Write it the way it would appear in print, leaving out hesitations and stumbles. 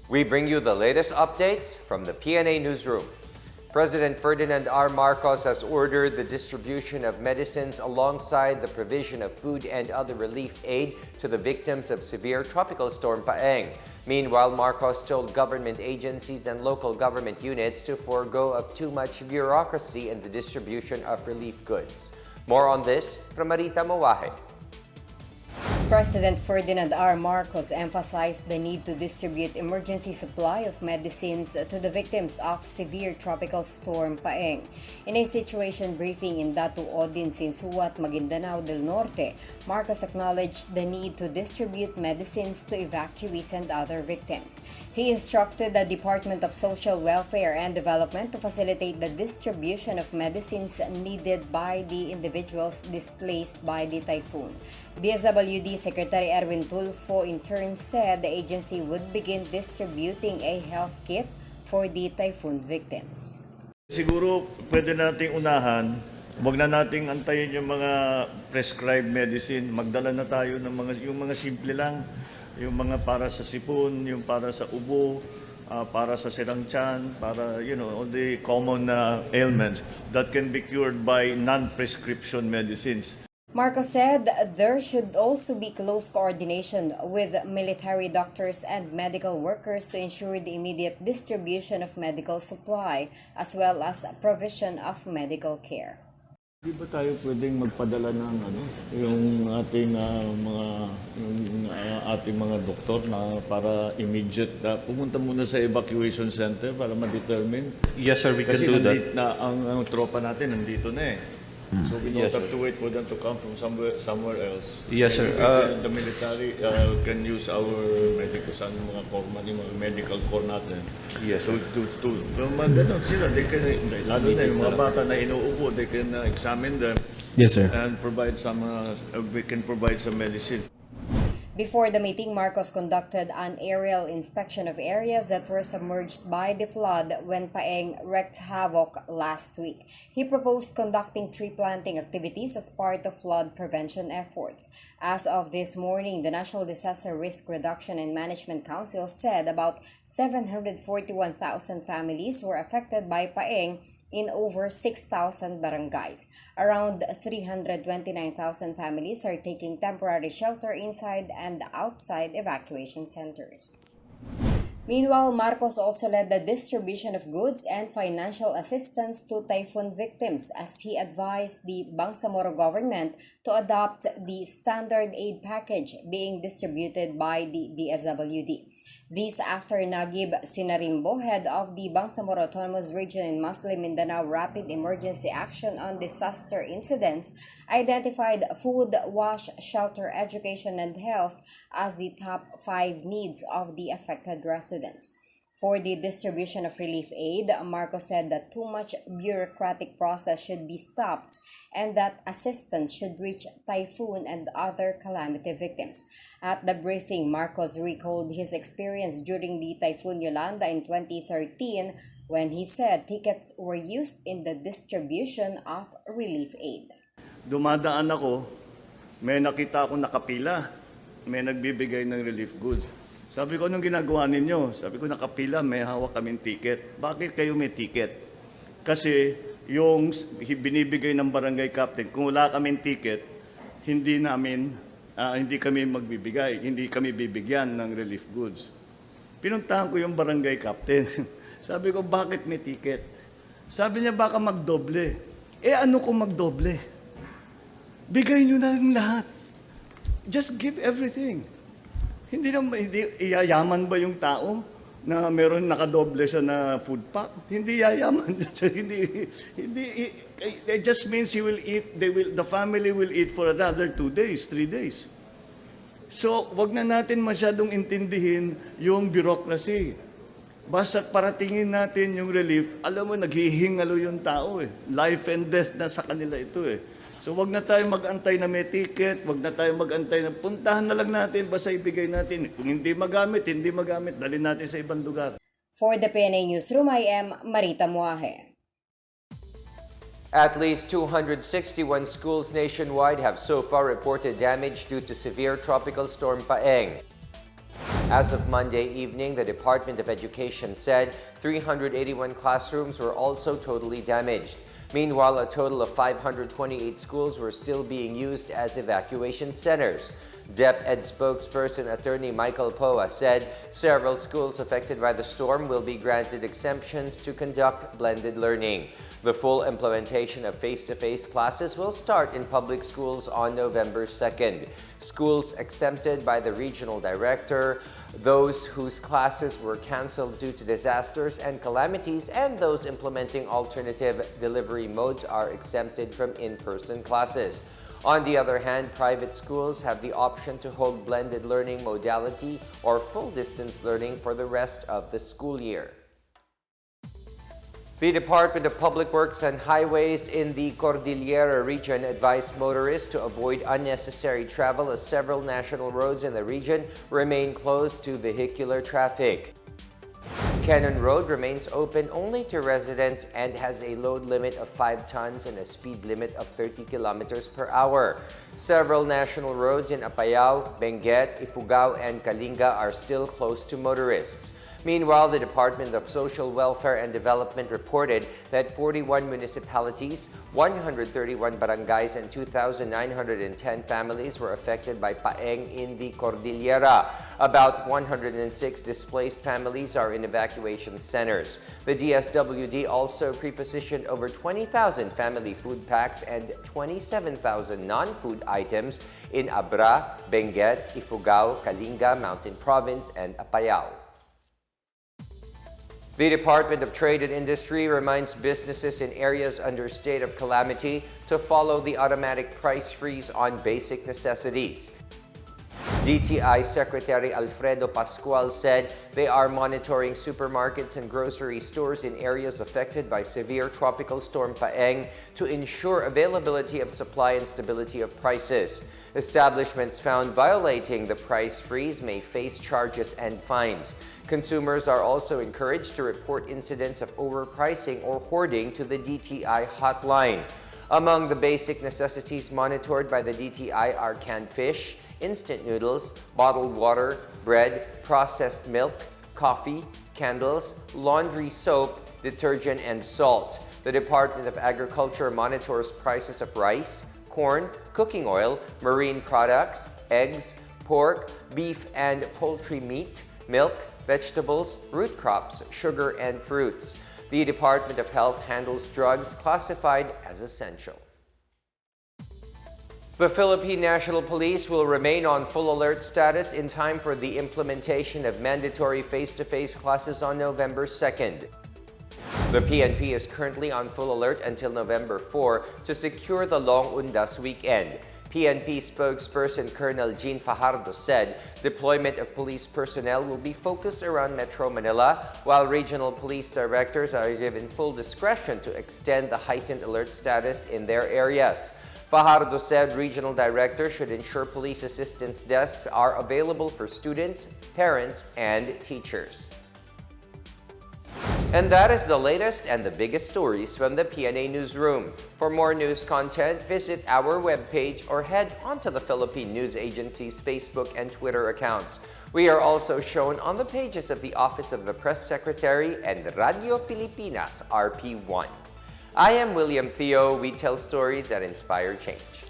We bring you the latest updates from the Pna Newsroom. President Ferdinand R. Marcos has ordered the distribution of medicines alongside the provision of food and other relief aid to the victims of severe tropical storm Paeng. Meanwhile, Marcos told government agencies and local government units to forego of too much bureaucracy in the distribution of relief goods. More on this from Marita Mawahe. President Ferdinand R. Marcos emphasized the need to distribute emergency supply of medicines to the victims of severe tropical storm Paeng. In a situation briefing in Datu Odin, Sinsuat, Maguindanao del Norte, Marcos acknowledged the need to distribute medicines to evacuees and other victims. He instructed the Department of Social Welfare and Development to facilitate the distribution of medicines needed by the individuals displaced by the typhoon. DSWD Secretary Erwin Tulfo in turn said the agency would begin distributing a health kit for the typhoon victims. Siguro pwede nating unahan, wag na nating antayin yung mga prescribed medicine. Magdala na tayo ng yung mga simple lang, yung mga para sa sipon, yung para sa ubo, para sa sirang tiyan, para all the common ailments that can be cured by non-prescription medicines. Marcos said there should also be close coordination with military doctors and medical workers to ensure the immediate distribution of medical supply as well as provision of medical care. Di ba tayo pwedeng magpadala ng yung ating ating mga doktor na para immediate pumunta muna sa evacuation center para ma-determine? Yes, sir, we can Kasi do that. ang tropa natin nandito na eh. So we don't have to wait for them to come from somewhere else. Yes, sir. The military can use our medical mga medical corps natin. Yes, So ganun sila, they can, lalo na yung mga bata na inuupo, they can examine them. Yes, sir. And provide some, we can provide some medicine. Before the meeting, Marcos conducted an aerial inspection of areas that were submerged by the flood when Paeng wreaked havoc last week. He proposed conducting tree planting activities as part of flood prevention efforts. As of this morning, the National Disaster Risk Reduction and Management Council said about 741,000 families were affected by Paeng in over 6,000 barangays. Around 329,000 families are taking temporary shelter inside and outside evacuation centers. Meanwhile, Marcos also led the distribution of goods and financial assistance to typhoon victims as he advised the Bangsamoro government to adopt the standard aid package being distributed by the DSWD. This after Nagib Sinarimbo, head of the Bangsamoro Autonomous Region in Muslim Mindanao Rapid Emergency Action on Disaster Incidents, identified food, wash, shelter, education, and health as the top 5 needs of the affected residents. For the distribution of relief aid, Marcos said that too much bureaucratic process should be stopped and that assistance should reach typhoon and other calamity victims. At the briefing, Marcos recalled his experience during the Typhoon Yolanda in 2013 when he said tickets were used in the distribution of relief aid. Dumadaan ako, may nakita akong nakapila, may nagbibigay ng relief goods. Sabi ko, anong ginagawa ninyo? Sabi ko, nakapila, may hawak kaming ticket. Bakit kayo may ticket? Kasi yung binibigay ng barangay captain, kung wala kaming ticket, hindi kami magbibigay, hindi kami bibigyan ng relief goods. Pinuntahan ko yung barangay captain. Sabi ko, bakit may ticket? Sabi niya, baka magdoble. Ano kung magdoble? Bigay nyo na rin lahat. Just give everything. Hindi yayaman ba yung tao na meron nakadoble siya na food pack? Hindi yayaman. It just means he will eat, the family will eat for another 2 days, 3 days. So, wag na natin masyadong intindihin yung bureaucracy. Basta paratingin natin yung relief, alam mo, naghihingalo yung tao eh. Life and death na sa kanila ito eh. So wag na tayo mag-antay na may ticket, wag na tayo mag-antay na puntahan na lang natin, basta ibigay natin. Kung hindi magamit, dalhin natin sa ibang lugar. For the Pna Newsroom, I am Marita Muahe. At least 261 schools nationwide have so far reported damage due to severe tropical storm Paeng. As of Monday evening, the Department of Education said 381 classrooms were also totally damaged. Meanwhile, a total of 528 schools were still being used as evacuation centers. DepEd spokesperson Attorney Michael Poa said several schools affected by the storm will be granted exemptions to conduct blended learning. The full implementation of face-to-face classes will start in public schools on November 2nd. Schools exempted by the regional director, those whose classes were canceled due to disasters and calamities, and those implementing alternative delivery modes are exempted from in-person classes. On the other hand, private schools have the option to hold blended learning modality or full distance learning for the rest of the school year. The Department of Public Works and Highways in the Cordillera region advised motorists to avoid unnecessary travel as several national roads in the region remain closed to vehicular traffic. Cannon Road remains open only to residents and has a load limit of 5 tons and a speed limit of 30 kilometers per hour. Several national roads in Apayao, Benguet, Ifugao, and Kalinga are still closed to motorists. Meanwhile, the Department of Social Welfare and Development reported that 41 municipalities, 131 barangays, and 2,910 families were affected by Paeng in the Cordillera. About 106 displaced families are in evacuation centers. The DSWD also pre-positioned over 20,000 family food packs and 27,000 non-food items in Abra, Benguet, Ifugao, Kalinga, Mountain Province, and Apayao. The Department of Trade and Industry reminds businesses in areas under state of calamity to follow the automatic price freeze on basic necessities. DTI Secretary Alfredo Pascual said they are monitoring supermarkets and grocery stores in areas affected by severe tropical storm Paeng to ensure availability of supply and stability of prices. Establishments found violating the price freeze may face charges and fines. Consumers are also encouraged to report incidents of overpricing or hoarding to the DTI hotline. Among the basic necessities monitored by the DTI are canned fish, instant noodles, bottled water, bread, processed milk, coffee, candles, laundry soap, detergent, and salt. The Department of Agriculture monitors prices of rice, corn, cooking oil, marine products, eggs, pork, beef and poultry meat, milk, vegetables, root crops, sugar, and fruits. The Department of Health handles drugs classified as essential. The Philippine National Police will remain on full alert status in time for the implementation of mandatory face-to-face classes on November 2nd. The PNP is currently on full alert until November 4 to secure the Long Undas weekend. PNP spokesperson Colonel Jean Fajardo said deployment of police personnel will be focused around Metro Manila, while regional police directors are given full discretion to extend the heightened alert status in their areas. Fajardo said regional directors should ensure police assistance desks are available for students, parents, and teachers. And that is the latest and the biggest stories from the PNA Newsroom. For more news content, visit our webpage or head onto the Philippine News Agency's Facebook and Twitter accounts. We are also shown on the pages of the Office of the Press Secretary and Radio Pilipinas RP1. I am William Theo. We tell stories that inspire change.